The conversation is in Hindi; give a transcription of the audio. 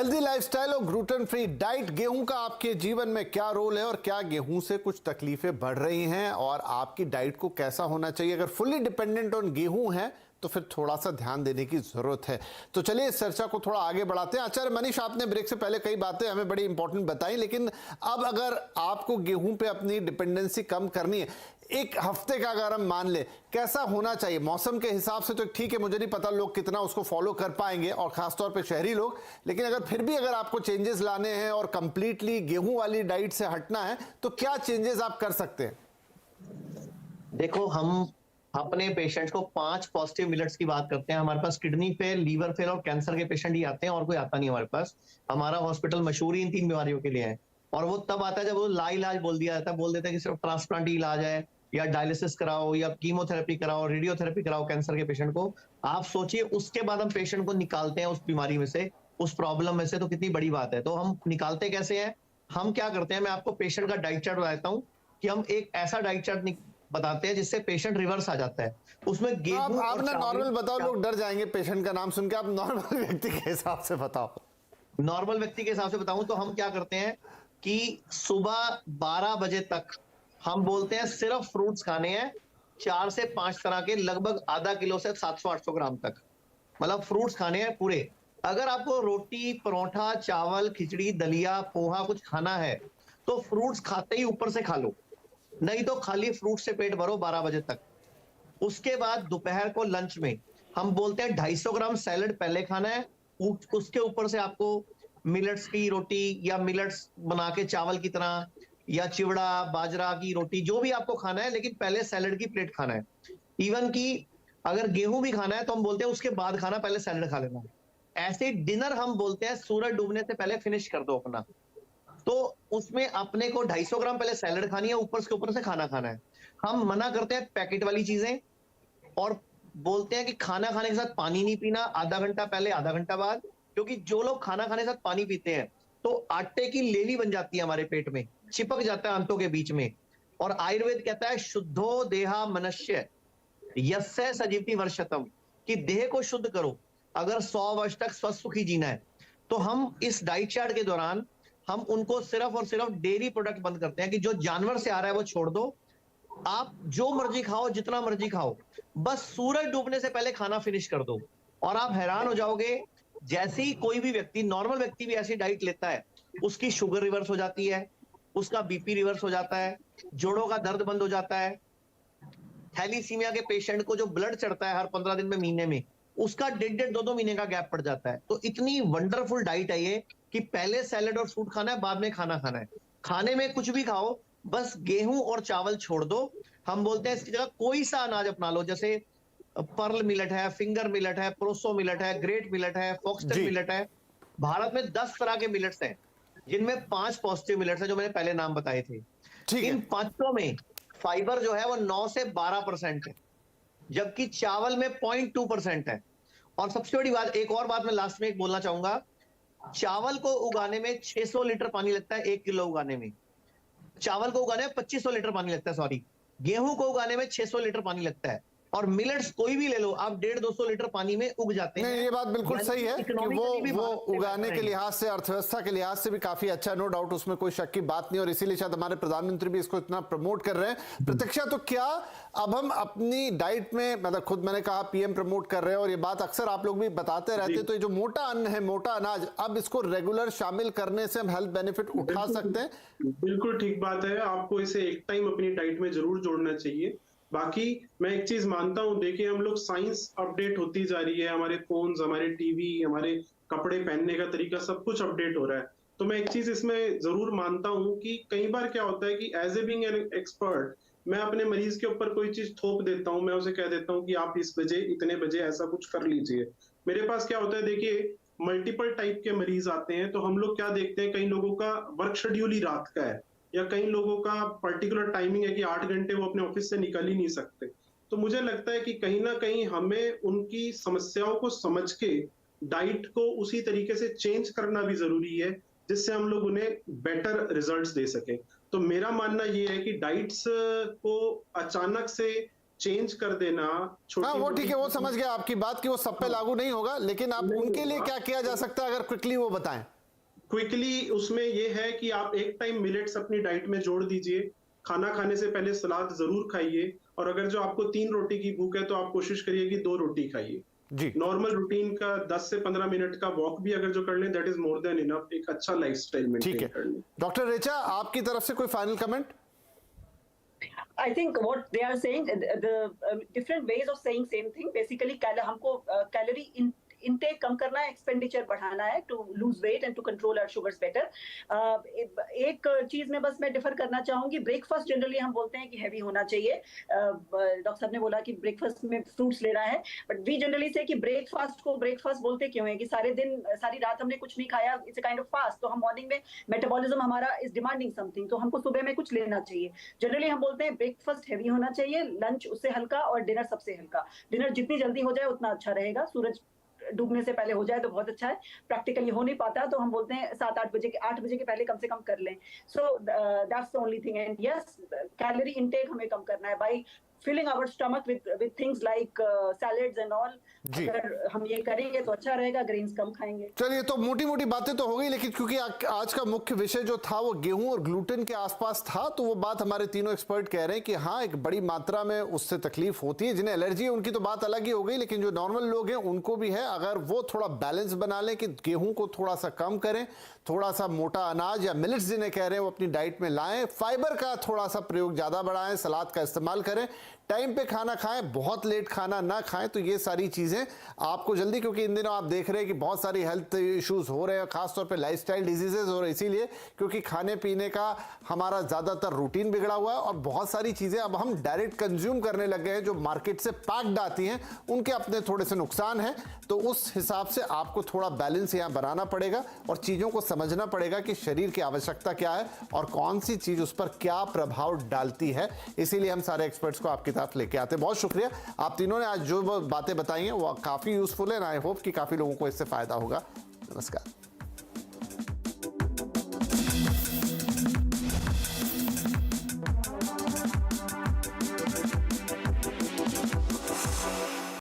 हेल्दी लाइफस्टाइल और ग्लूटेन फ्री डाइट, गेहूं का आपके जीवन में क्या रोल है और क्या गेहूं से कुछ तकलीफें बढ़ रही हैं और आपकी डाइट को कैसा होना चाहिए? अगर फुल्ली डिपेंडेंट ऑन गेहूं है तो फिर थोड़ा सा ध्यान देने की जरूरत है। तो चलिए इस चर्चा को थोड़ा आगे बढ़ाते हैं। आचार्य मनीष, आपने ब्रेक से पहले कई बातें हमें बड़ी इंपॉर्टेंट बताई, लेकिन अब अगर आपको गेहूं पे अपनी डिपेंडेंसी कम करनी है, एक हफ्ते का अगर हम मान ले, कैसा होना चाहिए? मौसम के हिसाब से तो ठीक है, मुझे नहीं पता लोग कितना उसको फॉलो कर पाएंगे और खासतौर पे शहरी लोग, लेकिन अगर फिर भी अगर आपको चेंजेस लाने हैं और कंप्लीटली गेहूं वाली डाइट से हटना है तो क्या चेंजेस आप कर सकते हैं? देखो, हम अपने पेशेंट्स को 5 पॉजिटिव मिलेट्स की बात करते हैं। हमारे पास किडनी फेल, लीवर फेल और कैंसर के पेशेंट ही आते हैं और कोई आता नहीं हमारे पास। हमारा हॉस्पिटल मशहूर ही इन 3 बीमारियों के लिए है। और वो तब आता है जब वो लाइलाज बोल दिया जाता है, बोल देते हैं कि सिर्फ ट्रांसप्लांट ही इलाज है, या डायलिसिस कराओ, या कीमोथेरेपी कराओ, रेडियोथेरेपी कराओ कैंसर के पेशेंट को। आप सोचिए, उसके बाद हम पेशेंट को निकालते हैं उस बीमारी में से, उस प्रॉब्लम में से, तो कितनी बड़ी बात है। तो हम निकालते कैसे हैं? हम क्या करते हैं, मैं आपको पेशेंट का डाइट चार्ट बताता हूँ कि हम एक ऐसा डाइट चार्ट बताते हैं जिससे पेशेंट रिवर्स आ जाता है। उसमें गेहूं आप ना नॉर्मल बताओ, लोग डर जाएंगे पेशेंट का नाम सुन के। आप नॉर्मल व्यक्ति के हिसाब से बताओ। नॉर्मल व्यक्ति के हिसाब से बताऊं तो हम क्या करते हैं कि सुबह 12 बजे तक हम बोलते हैं सिर्फ फ्रूट्स खाने हैं, 4 से 5 तरह के, लगभग आधा किलो से 700-800 ग्राम तक, मतलब फ्रूट्स खाने हैं पूरे। अगर आपको रोटी, परोठा, चावल, खिचड़ी, दलिया, पोहा कुछ खाना है तो फ्रूट्स खाते ही ऊपर से खा लो, नहीं तो खाली फ्रूट से पेट भरो 12 बजे तक। उसके बाद दोपहर को लंच में हम बोलते हैं 250 ग्राम सैलड पहले खाना है, उसके ऊपर से आपको मिलेट्स की रोटी या मिलेट्स बना के चावल की तरह, या चिवड़ा, बाजरा की रोटी, जो भी आपको खाना है, लेकिन पहले सैलड की प्लेट खाना है। इवन की अगर गेहूं भी खाना है तो हम बोलते हैं उसके बाद खाना, पहले सैलड खा लेना। ऐसे डिनर हम बोलते हैं सूरज डूबने से पहले फिनिश कर दो अपना। तो उसमें अपने को 250 ग्राम पहले सैलड खानी है, ऊपर से खाना खाना है। हम मना करते हैं पैकेट वाली चीजें और बोलते हैं कि खाना खाने के साथ पानी नहीं पीना, आधा घंटा पहले, आधा घंटा बाद। क्योंकि जो लोग खाना खाने के साथ पानी पीते हैं तो आटे की लेली बन जाती है हमारे पेट में, चिपक जाता है आंतों के बीच में। और आयुर्वेद कहता है शुद्धो देहा मनुष्य यस्य सजीवति वर्षतम, कि देह को शुद्ध करो अगर 100 वर्ष तक स्वस्थ सुखी जीना है। तो हम इस डाइट चार्ट के दौरान हम उनको सिर्फ और सिर्फ डेयरी प्रोडक्ट बंद करते हैं कि जो जानवर से आ रहा है वो छोड़ दो, आप जो मर्जी खाओ, जितना मर्जी खाओ, बस सूरज डूबने से पहले खाना फिनिश कर दो। और आप हैरान हो जाओगे, जैसे ही कोई भी व्यक्ति, नॉर्मल व्यक्ति भी ऐसी डाइट लेता है, उसकी शुगर रिवर्स हो जाती है, उसका बीपी रिवर्स हो जाता है, जोड़ों का दर्द बंद हो जाता है। थैलीसीमिया के पेशेंट को जो ब्लड चढ़ता है हर 15 दिन में, महीने में, उसका 1.5 2 महीने का गैप पड़ जाता है। तो इतनी वंडरफुल डाइट है ये कि पहले सैलेड और फ्रूट खाना है, बाद में खाना खाना है। खाने में कुछ भी खाओ, बस गेहूं और चावल छोड़ दो। हम बोलते हैं इसकी जगह कोई सा अनाज अपना लो, जैसे पर्ल मिलेट है, फिंगर मिलेट है, प्रोसो मिलेट है, ग्रेट मिलेट है, फॉक्सटेल जी, मिलेट है। भारत में 10 तरह के मिलेट्स हैं, जिनमें 5 पॉजिटिव मिलेट्स हैं जो मैंने पहले नाम बताए थे। ठीक है। इन पांचों में फाइबर जो है वो 9 से 12% है, जबकि चावल में 0.2% है। और सबसे बड़ी बात, एक और बात मैं लास्ट में एक बोलना चाहूंगा, चावल को उगाने में 600 लीटर पानी लगता है, 1 किलो उगाने में। चावल को उगाने में 2500 लीटर पानी लगता है, सॉरी, गेहूं को उगाने में 600 लीटर पानी लगता है। और मिलेट्स कोई भी ले लो आप, 150-200 लीटर पानी में उग जाते नहीं, हैं। ये बात बिल्कुल यानी सही है कि इकोनॉमिकली भी वो भारत से उगाने बेहतर के है ये। लिहाज से, अर्थव्यवस्था के लिहाज से भी काफी अच्छा, नो डाउट, उसमें कोई शक की बात नहीं, और इसीलिए शायद हमारे प्रधानमंत्री भी इसको इतना प्रमोट कर रहे हैं। प्रतीक्षा, तो क्या अब हम अपनी डाइट में, मतलब खुद मैंने कहा पीएम प्रमोट कर रहे हैं और ये बात अक्सर आप लोग भी बताते रहते, तो ये जो मोटा अन्न है, मोटा अनाज, अब इसको रेगुलर शामिल करने से हम हेल्थ बेनिफिट उठा सकते हैं? बिल्कुल ठीक बात है। आपको इसे एक टाइम अपनी डाइट में जरूर जोड़ना चाहिए। बाकी मैं एक चीज मानता हूँ, देखिए हम लोग, साइंस अपडेट होती जा रही है, हमारे फोन्स, हमारे टीवी, हमारे कपड़े पहनने का तरीका, सब कुछ अपडेट हो रहा है। तो मैं एक चीज इसमें जरूर मानता हूँ कि कई बार क्या होता है कि as a being an expert, मैं अपने मरीज के ऊपर कोई चीज थोप देता हूँ, मैं उसे कह देता हूँ कि आप इस बजे, इतने बजे ऐसा कुछ कर लीजिए। मेरे पास क्या होता है, देखिए मल्टीपल टाइप के मरीज आते हैं, तो हम लोग क्या देखते हैं, कई लोगों का वर्क शेड्यूल ही रात का है, या कई लोगों का पर्टिकुलर टाइमिंग है कि 8 घंटे वो अपने ऑफिस से निकल ही नहीं सकते। तो मुझे लगता है कि कहीं ना कहीं हमें उनकी समस्याओं को समझ के डाइट को उसी तरीके से चेंज करना भी जरूरी है, जिससे हम लोग उन्हें बेटर रिजल्ट्स दे सकें। तो मेरा मानना ये है कि डाइट्स को अचानक से चेंज कर देना। हाँ वो ठीक है, वो समझ गया आपकी बात कि वो सब पे लागू नहीं होगा, लेकिन आप उनके लिए क्या किया जा सकता है अगर क्विकली वो बताएं। क्विकली उसमें ये है कि आप एक टाइम मिलेट्स अपनी डाइट में जोड़ दीजिए, खाना खाने से पहले सलाद जरूर खाइए, और अगर जो आपको 3 रोटी की भूख है तो आप कोशिश करिए कि 2 रोटी खाइए जी। नॉर्मल रूटीन का 10 से 15 मिनट का वॉक भी अगर जो कर लें that is more than enough, एक अच्छा लाइफस्टाइल ठीक मेंटेन है, कर लें। डॉक्टर रिचा आपकी तरफ से कोई final comment? I think what they are saying, the different ways of saying same thing. Basically, हमको calorie intake कम करना है, expenditure बढ़ाना है to lose weight and to control our sugars better. एक चीज में बस मैं डिफर करना चाहूंगी, ब्रेकफास्ट जनरली हम बोलते हैं कि हैवी होना चाहिए। डॉक्टर साहब ने बोला कि ब्रेकफास्ट में फ्रूट्स लेना है, बट वी जनरली से कि ब्रेकफास्ट को ब्रेकफास्ट बोलते क्यों है कि सारे दिन सारी रात हमने कुछ नहीं खाया, it's a kind of fast, तो हम मॉर्निंग में मेटाबॉलिज्म हमारा इज डिमांडिंग समथिंग, तो हमको सुबह में कुछ लेना चाहिए। जनरली हम बोलते हैं ब्रेकफास्ट हैवी होना चाहिए, लंच उससे हल्का और डिनर सबसे हल्का। डिनर जितनी जल्दी हो जाए उतना अच्छा रहेगा, सूरज डूबने से पहले हो जाए तो बहुत अच्छा है। प्रैक्टिकली हो नहीं पाता तो हम बोलते हैं 8 बजे के पहले कम से कम कर लें। So that's the only thing. And yes, calorie intake हमें कम करना है bye filling our stomach with things like salads and all। अगर हम ये करेंगे तो अच्छा रहेगा, ग्रेन्स कम खाएंगे। चलिए, तो मोटी मोटी बातें तो हो गई, लेकिन क्योंकि आज का मुख्य विषय जो था वो गेहूं और ग्लूटेन के आसपास था, तो वो बात हमारे तीनों एक्सपर्ट कह रहे हैं कि हाँ एक बड़ी मात्रा में उससे तकलीफ होती है। जिन्हें एलर्जी है उनकी तो बात अलग ही हो गई, लेकिन जो नॉर्मल लोग हैं उनको भी है। अगर वो थोड़ा बैलेंस बना लें कि गेहूं को थोड़ा सा कम करें, थोड़ा सा मोटा अनाज या मिलेट्स जिन्हें कह रहे हैं वो अपनी डाइट में लाएं, फाइबर का थोड़ा सा प्रयोग ज्यादा बढ़ाएं, सलाद का इस्तेमाल करें, टाइम पे खाना खाएं, बहुत लेट खाना ना खाएं, तो ये सारी चीजें आपको जल्दी, क्योंकि इन दिनों आप देख रहे हैं कि बहुत सारी हेल्थ इश्यूज हो रहे हैं, खासतौर पे लाइफस्टाइल डिजीजेज हो रहे हैं, इसीलिए क्योंकि खाने पीने का हमारा ज्यादातर रूटीन बिगड़ा हुआ है और बहुत सारी चीजें अब हम डायरेक्ट कंज्यूम करने लग गए हैं जो मार्केट से पैक्ड आती हैं, उनके अपने थोड़े से नुकसान हैं। तो उस हिसाब से आपको थोड़ा बैलेंस यहाँ बनाना पड़ेगा और चीजों को समझना पड़ेगा कि शरीर की आवश्यकता क्या है और कौन सी चीज उस पर क्या प्रभाव डालती है। इसीलिए हम सारे एक्सपर्ट्स को आपकी तरफ लेके आते हैं। बहुत शुक्रिया, आप तीनों ने आज जो बातें बताई हैं वो काफी यूजफुल है, आई होप कि काफी लोगों को इससे फायदा होगा। नमस्कार।